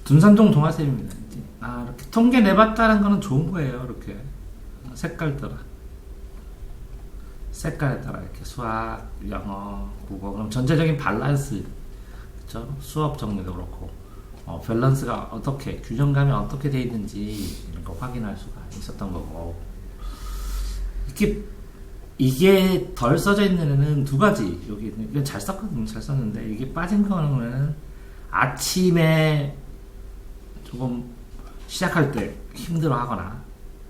둔산동 동아쌤입니다. 이제. 이렇게 통계 내봤다는 거는 좋은 거예요. 이렇게 색깔 따라 색깔에 따라 이렇게 수학, 영어, 국어 그럼 전체적인 밸런스, 그쵸? 수업 정리도 그렇고 밸런스가 어떻게 균형감이 어떻게 돼 있는지 이런 거 확인할 수가 있었던 거고 이게 덜 써져 있는 애는 두 가지 여기 이건 잘 썼거든요. 잘 썼는데 이게 빠진 거는 아침에 조금 시작할 때 힘들어 하거나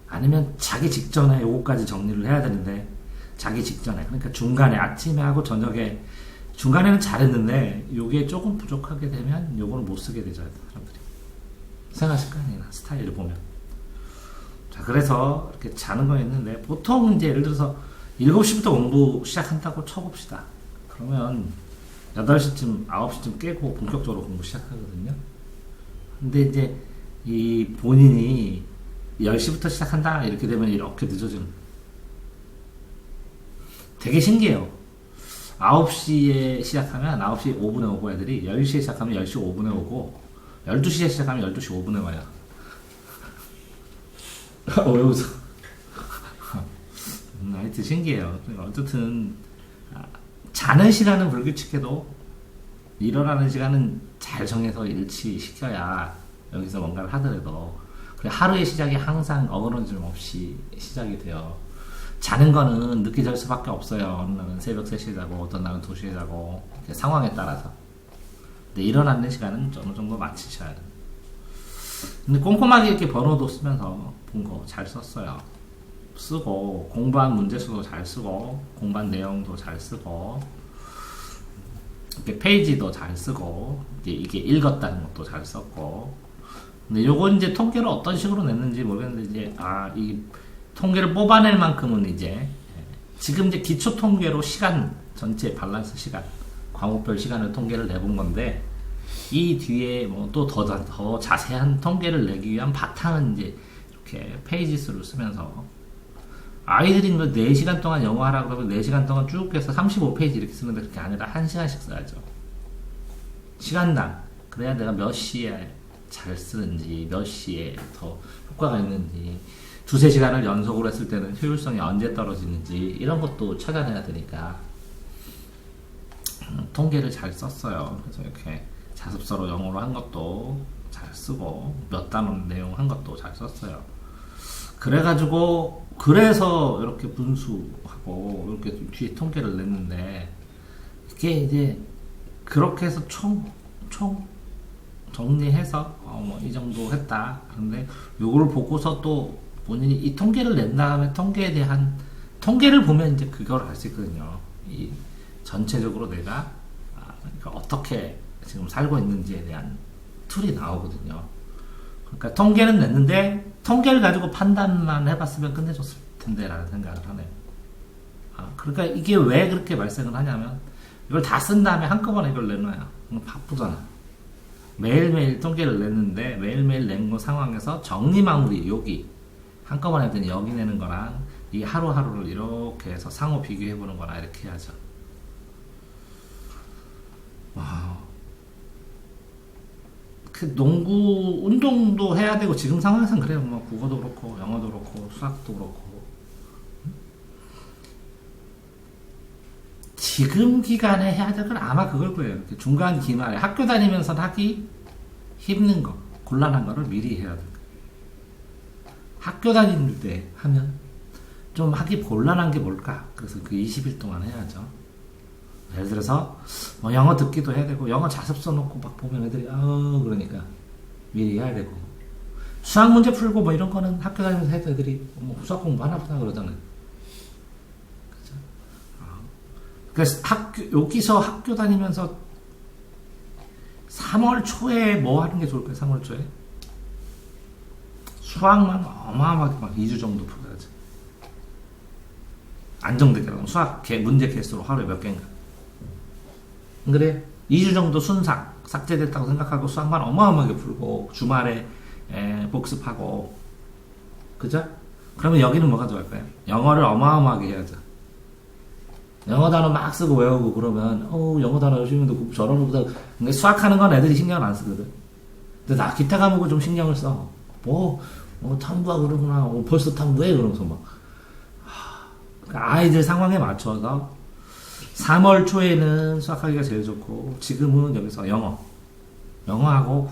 아니면 자기 직전에 요거까지 정리를 해야 되는데 자기 직전에 그러니까 중간에 아침에 하고 저녁에 중간에는 잘했는데 요게 조금 부족하게 되면 요거는 못 쓰게 되죠. 사람들이 생활 습관이나 스타일을 보면 자 그래서 이렇게 자는 거 있는데 보통 이제 예를 들어서 7시부터 공부 시작한다고 쳐봅시다. 그러면 8시쯤 9시쯤 깨고 본격적으로 공부 시작하거든요. 근데 이제 이 본인이 10시부터 시작한다 이렇게 되면 이렇게 늦어지는 되게 신기해요. 9시에 시작하면 9시 5분에 오고 애들이 10시에 시작하면 10시 5분에 오고 12시에 시작하면 12시 5분에 와요. 왜 웃어? 하여튼 신기해요. 어쨌든 자는 시간은 불규칙해도 일어나는 시간은 잘 정해서 일치시켜야 여기서 뭔가를 하더라도 하루의 시작이 항상 어그러짐 없이 시작이 돼요. 자는 거는 늦게 잘 수밖에 없어요. 어느 날은 새벽 3시에 자고 어떤 날은 2시에 자고 상황에 따라서. 근데 일어나는 시간은 어느 정도 맞추셔야 돼요. 근데 꼼꼼하게 이렇게 번호도 쓰면서 본 거 잘 썼어요. 쓰고 공부한 문제수도 잘 쓰고 공부한 내용도 잘 쓰고 이렇게 페이지도 잘 쓰고 이게 읽었다는 것도 잘 썼고 근데 요거 이제 통계를 어떤 식으로 냈는지 모르겠는데 이제 이 통계를 뽑아낼 만큼은 이제 지금 이제 기초 통계로 시간 전체 밸런스 시간 과목별 시간을 통계를 내본 건데 이 뒤에 뭐 또 더 자세한 통계를 내기 위한 바탕은 이제 이렇게 페이지 수를 쓰면서 아이들이 뭐 4시간 동안 영어 하라 그러면 4시간 동안 쭉 해서 35페이지 이렇게 쓰는데 그렇게 아니라 1시간씩 써야죠. 시간당. 그래야 내가 몇 시에 잘 쓰는지, 몇 시에 더 효과가 있는지, 2-3시간을 연속으로 했을 때는 효율성이 언제 떨어지는지, 이런 것도 찾아내야 되니까, 통계를 잘 썼어요. 그래서 이렇게 자습서로 영어로 한 것도 잘 쓰고, 몇 단어 내용 한 것도 잘 썼어요. 그래서 이렇게 분수하고 이렇게 뒤에 통계를 냈는데 이게 이제 그렇게 해서 총 정리해서 뭐 이 정도 했다. 그런데 요거를 보고서 또 본인이 이 통계를 낸 다음에 통계에 대한 통계를 보면 이제 그걸 알 수 있거든요. 이 전체적으로 내가 그러니까 어떻게 지금 살고 있는지에 대한 툴이 나오거든요. 그러니까 통계는 냈는데 통계를 가지고 판단만 해봤으면 끝내줬을 텐데 라는 생각을 하네요. 그러니까 이게 왜 그렇게 발생을 하냐면 이걸 다 쓴 다음에 한꺼번에 이걸 내놔요. 바쁘잖아. 매일매일 통계를 냈는데 매일매일 낸 거 상황에서 정리 마무리 여기 한꺼번에 했더니 여기 내는 거랑 이 하루하루를 이렇게 해서 상호 비교해보는 거나 이렇게 해야죠. 그 농구 운동도 해야 되고 지금 상황에서는 그래요. 뭐 국어도 그렇고 영어도 그렇고 수학도 그렇고 지금 기간에 해야 될 건 아마 그걸 거예요. 이렇게 중간 기말에 학교 다니면서 하기 힘든 거 곤란한 거를 미리 해야 돼요. 학교 다닐 때 하면 좀 하기 곤란한 게 뭘까? 그래서 그 20일 동안 해야죠. 예를 들어서 뭐 영어 듣기도 해야 되고 영어 자습서 놓고 막 보면 애들이 그러니까 미리 해야 되고 수학 문제 풀고 뭐 이런 거는 학교 다니면서 해도 애들이 뭐 수학 공부 하나 보다 그러잖아요. 그죠? 그래서 여기서 학교 다니면서 3월 초에 뭐 하는 게 좋을까요? 3월 초에 수학만 어마어마하게 막 2주 정도 풀어야지. 안정되게 수학 문제 개수로 하루에 몇 개인가. 그래 2주 정도 순삭 삭제됐다고 생각하고 수학만 어마어마하게 풀고 주말에 복습하고 그죠? 그러면 여기는 뭐가 좋을까요? 영어를 어마어마하게 해야죠. 영어 단어 막 쓰고 외우고 그러면 영어 단어 열심히 듣고 저런 거보다 근데 수학하는 건 애들이 신경을 안 쓰거든. 근데 나 기타 과목을 좀 신경을 써. 탐구하고 그러구나. 벌써 탐구해? 그러면서 막. 그러니까 아이들 상황에 맞춰서 3월 초에는 수학하기가 제일 좋고, 지금은 여기서 영어하고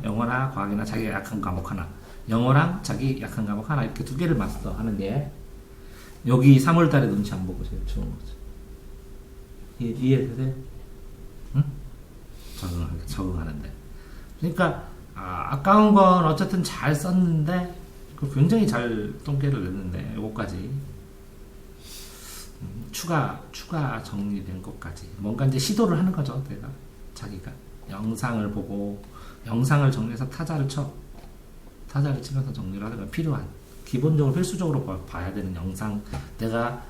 영어나 과학이나 자기 약한 과목 하나, 영어랑 자기 약한 과목 하나, 이렇게 두 개를 마스터하는 게 여기 3월 달에 눈치 안 보고 제일 좋은 거죠. 이해되세요? 응? 적응하는데. 그러니까 아까운 건 어쨌든 잘 썼는데 굉장히 잘 통계를 냈는데, 요거까지 추가 정리된 것까지 뭔가 이제 시도를 하는 거죠. 내가 자기가 영상을 보고 영상을 정리해서 타자를 치면서 정리를 하는 건 필요한, 기본적으로 필수적으로 봐야 되는 영상, 내가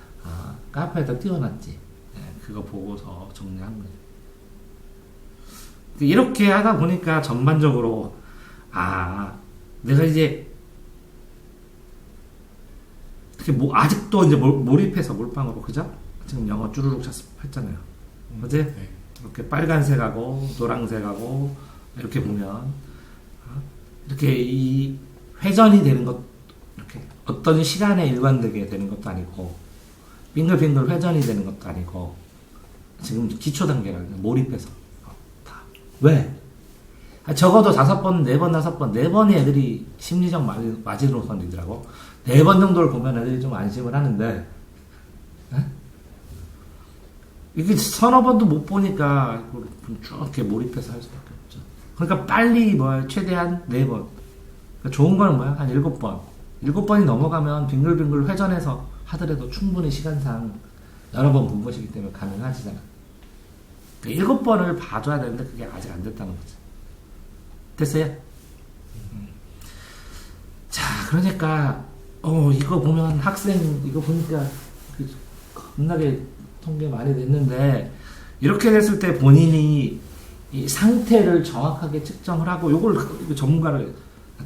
카페에다 띄워놨지. 그거 보고서 정리한 거죠. 이렇게 하다 보니까 전반적으로 내가 이제 아직도 이제 몰입해서 몰빵으로, 그죠? 지금 영어 쭈루룩 했잖아요. 어제 네. 이렇게 빨간색하고 노란색하고 이렇게 보면 이렇게 이 회전이 되는 것, 이렇게 어떤 시간에 일관되게 되는 것도 아니고 빙글빙글 회전이 되는 것도 아니고, 지금 기초 단계라 몰입해서 다. 왜? 적어도 5번, 4번, 5번, 4번의 애들이 심리적 마지노선이더라고. 4번 정도를 보면 애들이 좀 안심을 하는데, 이게 서너 번도 못 보니까 쭉 이렇게 몰입해서 할 수밖에 없죠. 그러니까 빨리 최대한 4번. 그러니까 좋은 거는 뭐야? 한 7번. 7번이 넘어가면 빙글빙글 회전해서 하더라도 충분히 시간상 여러 번 본 것이기 때문에 가능하지잖아. 그러니까 7번을 봐줘야 되는데 그게 아직 안 됐다는 거지. 됐어요? 자, 그러니까 이거 보면 이거 보니까 겁나게 통계 많이 냈는데, 이렇게 됐을 때 본인이 이 상태를 정확하게 측정을 하고, 이거 전문가를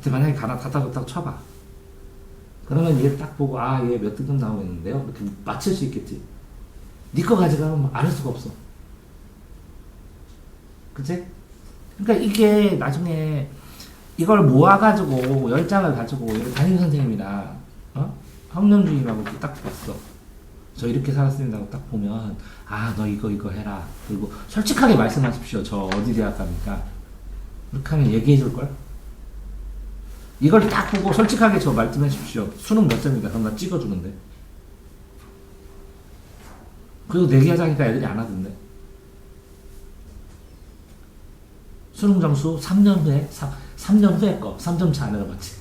만약에 딱 쳐봐. 그러면 얘 딱 보고 얘 몇 등급 나오겠는데요? 이렇게 맞출 수 있겠지. 네 거 가져가면 알 수가 없어. 그치? 그러니까 이게 나중에 이걸 모아가지고 10장을 가지고 담임 선생님이나 학년주임하고 딱 봤어. 저 이렇게 살았습니다 하고 딱 보면 너 이거 해라. 그리고 솔직하게 말씀하십시오. 저 어디 대학 갑니까? 이렇게 하면 얘기해 줄걸? 이걸 딱 보고 솔직하게 저 말씀해 주십시오. 수능 몇 점입니다. 그럼 나 찍어주는데. 그리고 내기하자니까 애들이 안 하던데. 수능 점수 3년 후에 3년 후에 거 3점 차 안 해봤지.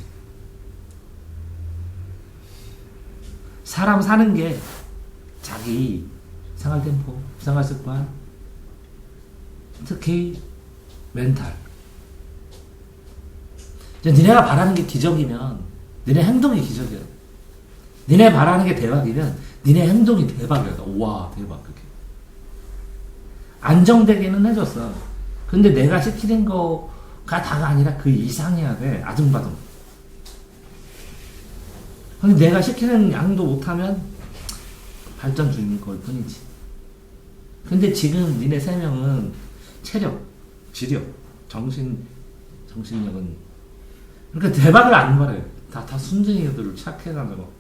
사람 사는 게 자기 생활 템포, 생활 습관, 특히 멘탈. 니네가 바라는 게 기적이면 니네 행동이 기적이야. 니네 바라는 게 대박이면 니네 행동이 대박이야. 우와, 대박. 그게 안정되게는 해줬어. 근데 내가 시키는 거가 다가 아니라 그 이상해야 돼. 아등바등. 근데 내가 시키는 양도 못하면 발전 중인 걸 뿐이지. 근데 지금 니네 3명은 체력, 지력, 정신력은, 그러니까 대박을 안 말해. 다 순진이들을 착해가지고.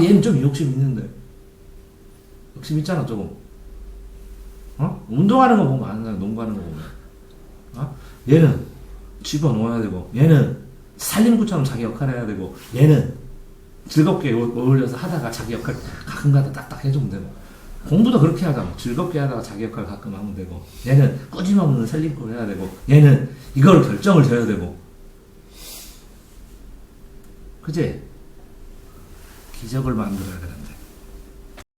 얘는 좀 욕심 있는데. 욕심 있잖아, 조금. 운동하는 거 보면 아는 사람, 농구하는 거 보면. 얘는 집어넣어야 되고, 얘는 살림구처럼 자기 역할을 해야 되고, 얘는 즐겁게 어울려서 하다가 자기 역할 가끔가다 딱딱 해주면 되고, 공부도 그렇게 하자. 즐겁게 하다가 자기 역할 가끔 하면 되고, 얘는 꾸짐없는 살림꾼을 해야 되고, 얘는 이걸 결정을 져야 되고. 그치? 기적을 만들어야 되는데.